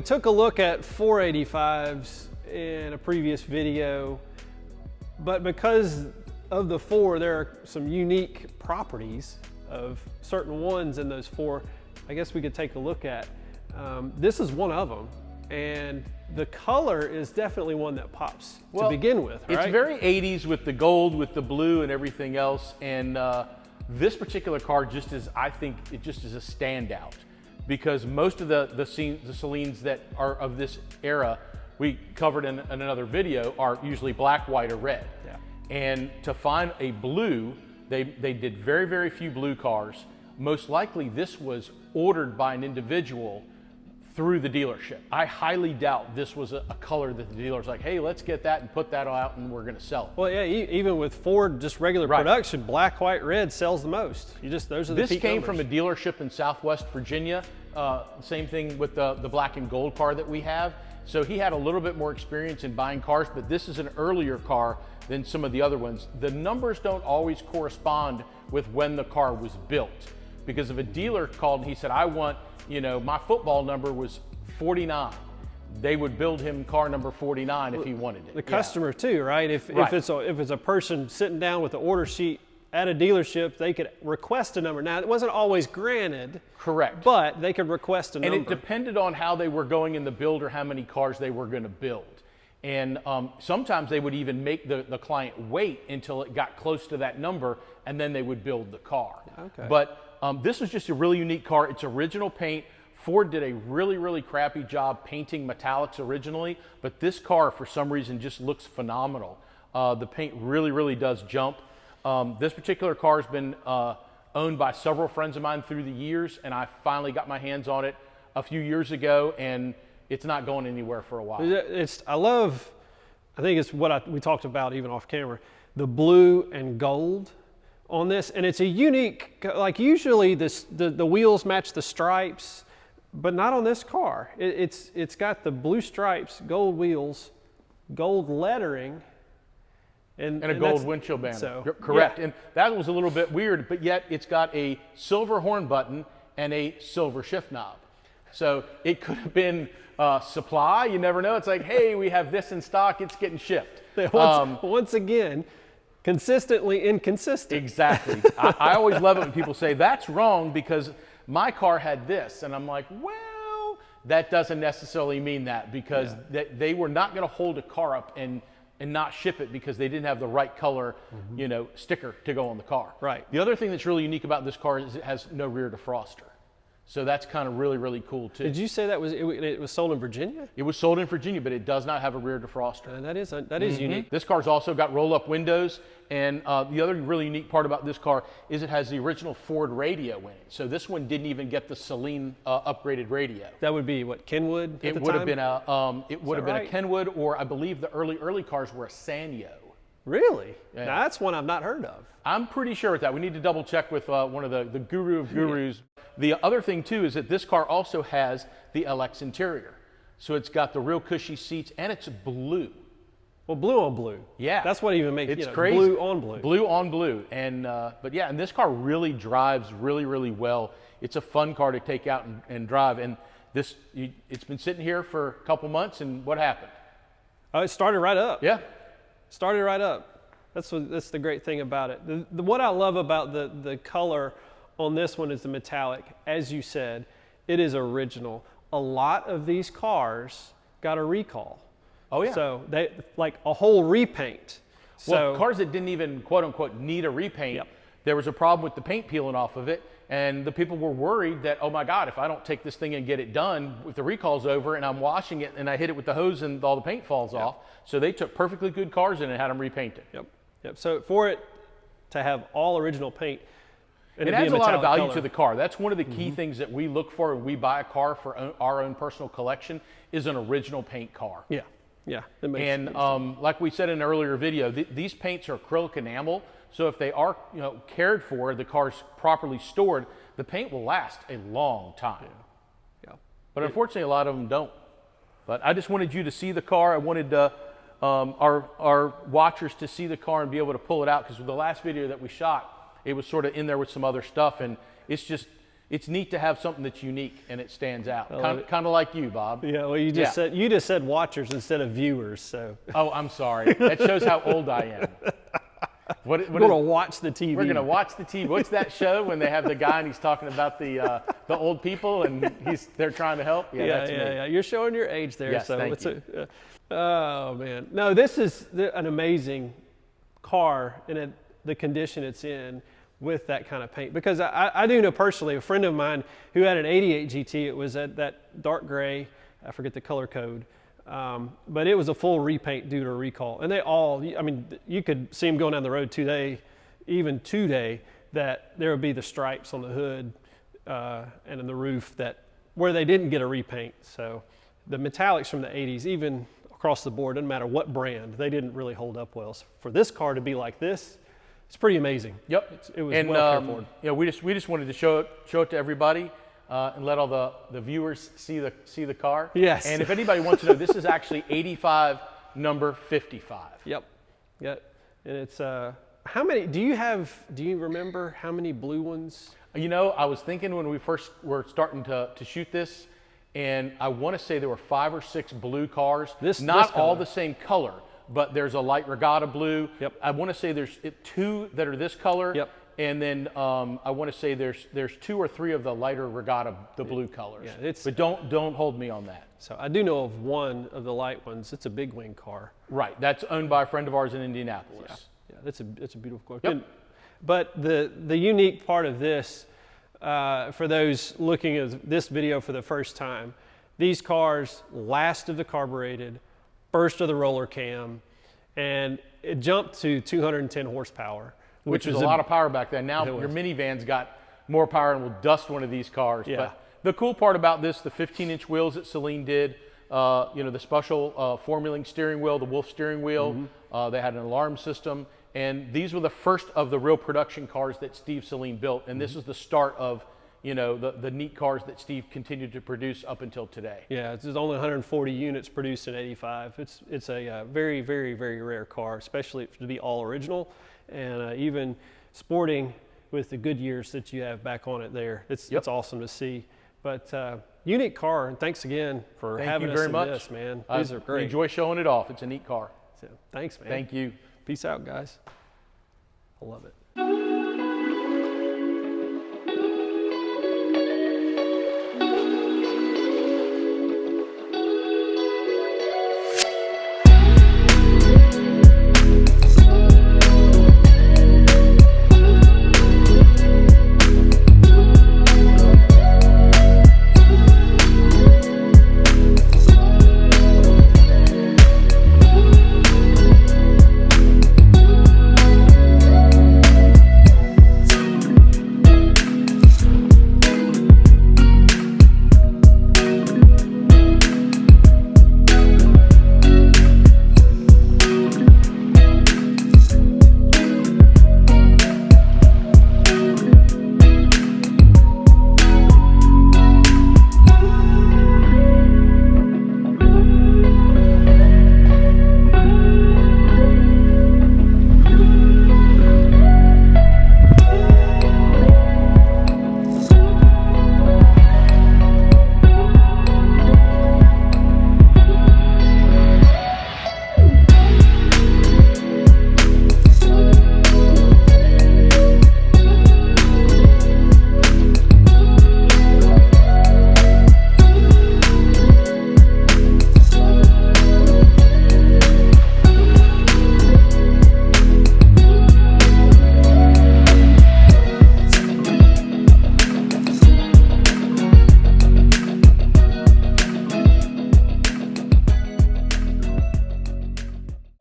took a look at 485s in a previous video, but because of the 4, there are some unique properties of certain ones in those 4 I guess we could take a look at. This is one of them, and the color is definitely one that pops to begin with, right? It's very 80s with the gold, with the blue and everything else, and this particular car just is, I think, it just is a standout, because most of the Saleens that are of this era, we covered in another video, are usually black, white, or red. Yeah. And to find a blue, they did very, very few blue cars. Most likely this was ordered by an individual through the dealership. I highly doubt this was a color that the dealer's like, hey, let's get that and put that out and we're gonna sell it. Well, yeah, even with Ford, just regular production, black, white, red sells the most. Those are the This came numbers. from a dealership in Southwest Virginia. Same thing with the black and gold car that we have. So he had a little bit more experience in buying cars, but this is an earlier car than some of the other ones. The numbers don't always correspond with when the car was built, because if a dealer called and he said, I want, my football number was 49, they would build him car number 49 if he wanted it. The customer too, right? If it's a person sitting down with the order sheet at a dealership, they could request a number. Now, it wasn't always granted. Correct. But they could request a number. And it depended on how they were going in the build or how many cars they were going to build. And sometimes they would even make the client wait until it got close to that number, and then they would build the car. Okay. But this was just a really unique car. It's original paint. Ford did a really, really crappy job painting metallics originally, but this car, for some reason, just looks phenomenal. The paint really, really does jump. This particular car has been owned by several friends of mine through the years, and I finally got my hands on it a few years ago, and it's not going anywhere for a while. I think it's what we talked about even off camera, the blue and gold on this, and it's a unique, like usually the wheels match the stripes, but not on this car. It's got the blue stripes, gold wheels, gold lettering, and a gold windshield banner. So, correct. Yeah. And that was a little bit weird, but yet it's got a silver horn button and a silver shift knob. So it could have been supply. You never know. It's like, hey, we have this in stock. It's getting shipped. Once again, consistently inconsistent. Exactly. I always love it when people say, that's wrong because my car had this. And I'm like, well, that doesn't necessarily mean that, because they were not going to hold a car up and not ship it because they didn't have the right color, sticker to go on the car. Right. The other thing that's really unique about this car is it has no rear defroster. So that's kind of really, really cool too. Did you say that it was sold in Virginia? It was sold in Virginia, but it does not have a rear defroster. That is unique. This car's also got roll-up windows, and the other really unique part about this car is it has the original Ford radio in it. So this one didn't even get the Saleen upgraded radio. That would be what, Kenwood? It would have been a Kenwood, or I believe the early cars were a Sanyo. Really? Yeah. Now, that's one I've not heard of. I'm pretty sure with that. We need to double check with one of the guru of gurus. The other thing too is that this car also has the LX interior. So it's got the real cushy seats, and it's blue. Well, blue on blue. Yeah. That's what even makes it's crazy. Blue on blue. Blue on blue. And but yeah, and this car really drives really, really well. It's a fun car to take out and drive. And it's been sitting here for a couple months, and what happened? Oh, it started right up. Yeah. Started right up. That's the great thing about it. What I love about the color on this one is the metallic. As you said, it is original. A lot of these cars got a recall. Oh yeah. So they like a whole repaint. Well, cars that didn't even quote unquote need a repaint, there was a problem with the paint peeling off of it, and the people were worried that, oh my God, if I don't take this thing and get it done, if the recall's over and I'm washing it and I hit it with the hose and all the paint falls off. So they took perfectly good cars in and had them repainted. Yep. So for it to have all original paint, it adds a lot of value to the car. That's one of the key things that we look for when we buy a car for our own personal collection is an original paint car. Yeah. Yeah. And like we said in an earlier video, these paints are acrylic enamel. So if they are cared for, the car's properly stored, the paint will last a long time. Yeah. But unfortunately, a lot of them don't. But I just wanted you to see the car. I wanted our watchers to see the car and be able to pull it out, because with the last video that we shot, it was sort of in there with some other stuff, and it's it's neat to have something that's unique and it stands out. Kind of like you, Bob. Yeah, well, you just said watchers instead of viewers, so. Oh, I'm sorry. That shows how old I am. We're going to watch the TV. We're going to watch the TV. What's that show when they have the guy and he's talking about the old people and they're trying to help? Yeah, that's me. Yeah. You're showing your age there. Yes, so thank you. Oh, man. No, this is an amazing car in the condition it's in with that kind of paint. Because I do know personally, a friend of mine who had an 88 GT, it was that dark gray, I forget the color code, but it was a full repaint due to a recall. And they all, I mean, you could see them going down the road today, that there would be the stripes on the hood and in the roof where they didn't get a repaint. So the metallics from the 80s, even across the board, doesn't matter what brand, they didn't really hold up well. So for this car to be like this, it's pretty amazing. Yep. It was well cared for. Yeah, we just wanted to show it to everybody and let all the viewers see the car. Yes. And if anybody wants to know, this is actually 85 number 55. Yep. And it's how many do you remember how many blue ones? You know, I was thinking when we first were starting to shoot this, and I want to say there were 5 or 6 blue cars. Not all the same color, but there's a light regatta blue. Yep. I want to say there's 2 that are this color. Yep. And then I want to say there's 2 or 3 of the lighter regatta, the blue colors. Yeah, but don't hold me on that. So I do know of one of the light ones. It's a big wing car. Right. That's owned by a friend of ours in Indianapolis. Yeah, it's a beautiful car. Yep. But the unique part of this, for those looking at this video for the first time, these cars, last of the carbureted, first of the roller cam, and it jumped to 210 horsepower. Which was a lot of power back then. Now your minivans got more power and will dust one of these cars. Yeah. But the cool part about this, the 15-inch wheels that Saleen did, the special four-wheeling steering wheel, the Wolf steering wheel, they had an alarm system, and these were the first of the real production cars that Steve Saleen built, and this is the start of the neat cars that Steve continued to produce up until today. Yeah, it's only 140 units produced in '85. It's a very, very, very rare car, especially to be all original, and even sporting with the Goodyears that you have back on it there. It's awesome to see. But unique car, and thanks again for having us in this, man. These are great. We enjoy showing it off. It's a neat car. So, thanks, man. Thank you. Peace out, guys. I love it.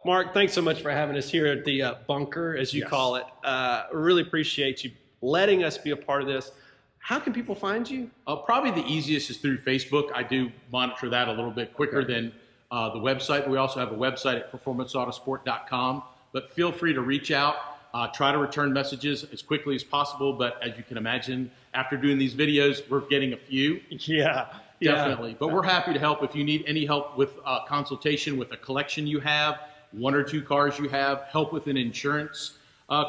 Mark, thanks so much for having us here at the bunker, as you call it. Really appreciate you letting us be a part of this. How can people find you? Probably the easiest is through Facebook. I do monitor that a little bit quicker than the website. We also have a website at performanceautosport.com. But feel free to reach out. Try to return messages as quickly as possible. But as you can imagine, after doing these videos, we're getting a few. Yeah. Definitely. But we're happy to help. If you need any help with consultation with a collection you have, 1 or 2 cars you have, help with an insurance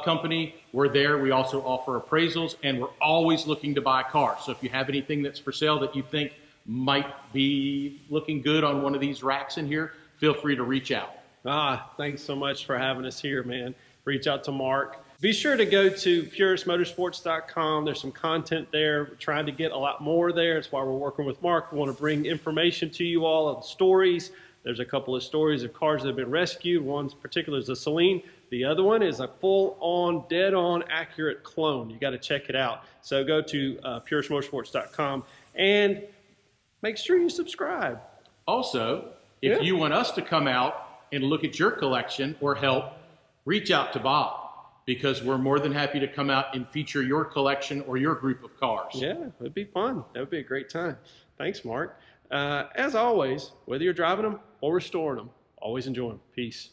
company. We're there. We also offer appraisals, and we're always looking to buy cars. So if you have anything that's for sale that you think might be looking good on one of these racks in here, feel free to reach out. Thanks so much for having us here, man. Reach out to Mark. Be sure to go to puristmotorsports.com. There's some content there. We're trying to get a lot more there. That's why we're working with Mark. We want to bring information to you all of stories. There's a couple of stories of cars that have been rescued. One in particular is a Saleen. The other one is a full-on, dead-on, accurate clone. You got to check it out. So go to puristmotorsports.com and make sure you subscribe. Also, if you want us to come out and look at your collection or help, reach out to Bob, because we're more than happy to come out and feature your collection or your group of cars. Yeah, it'd be fun. That would be a great time. Thanks, Mark. As always, whether you're driving them or restoring them, always enjoy them. Peace.